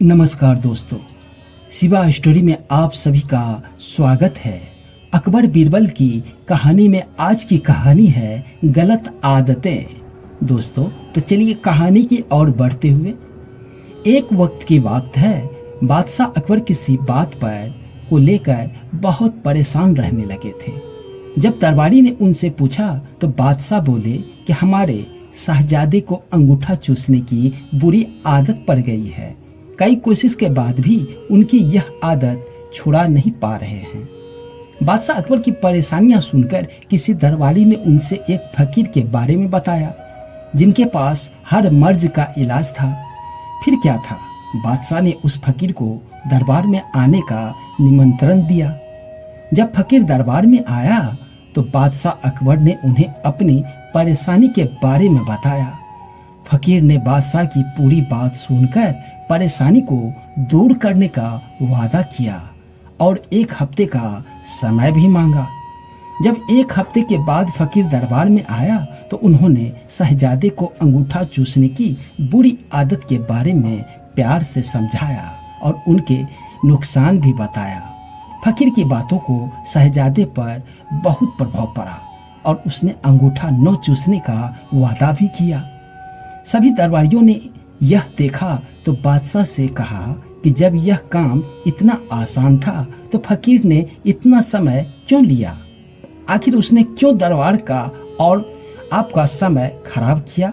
नमस्कार दोस्तों, शिवा स्टोरी में आप सभी का स्वागत है। अकबर बीरबल की कहानी में आज की कहानी है गलत आदतें। दोस्तों तो चलिए कहानी की ओर बढ़ते हुए, एक वक्त की बात है, बादशाह अकबर किसी बात पर को लेकर बहुत परेशान रहने लगे थे। जब दरबारी ने उनसे पूछा तो बादशाह बोले कि हमारे शहजादे को अंगूठा चूसने की बुरी आदत पड़ गई है। कई कोशिश के बाद भी उनकी यह आदत छुड़ा नहीं पा रहे हैं। बादशाह अकबर की परेशानियां सुनकर किसी दरबारी ने उनसे एक फकीर के बारे में बताया, जिनके पास हर मर्ज का इलाज था। फिर क्या था, बादशाह ने उस फकीर को दरबार में आने का निमंत्रण दिया। जब फकीर दरबार में आया तो बादशाह अकबर ने उन्हें अपनी परेशानी के बारे में बताया। फकीर ने बादशाह की पूरी बात सुनकर परेशानी को दूर करने का वादा किया और 1 हफ्ते का समय भी मांगा। जब 1 हफ्ते के बाद फकीर दरबार में आया तो उन्होंने शहजादे को अंगूठा चूसने की बुरी आदत के बारे में प्यार से समझाया और उनके नुकसान भी बताया। फकीर की बातों को शहजादे पर बहुत प्रभाव पड़ा और उसने अंगूठा न चूसने का वादा भी किया। सभी दरबारियों ने यह देखा तो बादशाह से कहा कि जब यह काम इतना आसान था तो फकीर ने इतना समय क्यों लिया? आखिर उसने क्यों दरबार का और आपका समय खराब किया?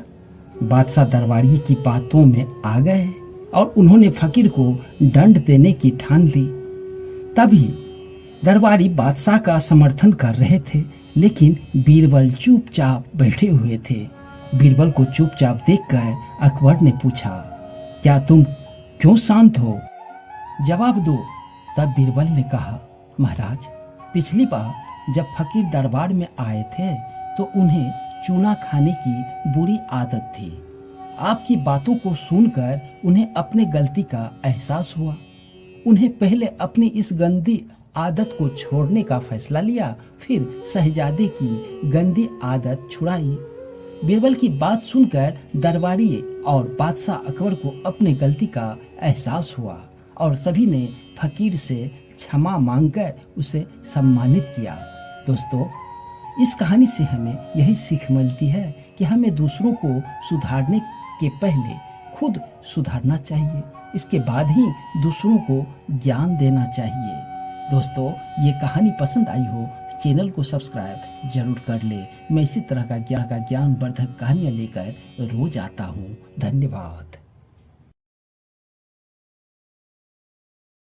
बादशाह दरबारी की बातों में आ गए और उन्होंने फकीर को दंड देने की ठान ली। तभी दरबारी बादशाह का समर्थन कर रहे थे, लेकिन बीरबल चुपचाप बैठे हुए थे। बीरबल को चुपचाप देखकर अकबर ने पूछा, क्या तुम क्यों शांत हो? जवाब दो। तब बीरबल ने कहा, महाराज, पिछली बार जब फकीर दरबार में आए थे तो उन्हें चूना खाने की बुरी आदत थी। आपकी बातों को सुनकर उन्हें अपने गलती का एहसास हुआ। उन्हें पहले अपनी इस गंदी आदत को छोड़ने का फैसला लिया, फिर शहजादे की गंदी आदत छुड़ाई। बीरबल की बात सुनकर दरबारी और बादशाह अकबर को अपने गलती का एहसास हुआ और सभी ने फकीर से क्षमा मांगकर उसे सम्मानित किया। दोस्तों, इस कहानी से हमें यही सीख मिलती है कि हमें दूसरों को सुधारने के पहले खुद सुधारना चाहिए, इसके बाद ही दूसरों को ज्ञान देना चाहिए। दोस्तों, ये कहानी पसंद आई हो तो चैनल को सब्सक्राइब जरूर कर ले। मैं इसी तरह का ज्ञानवर्धक कहानियाँ लेकर रोज आता हूँ। धन्यवाद।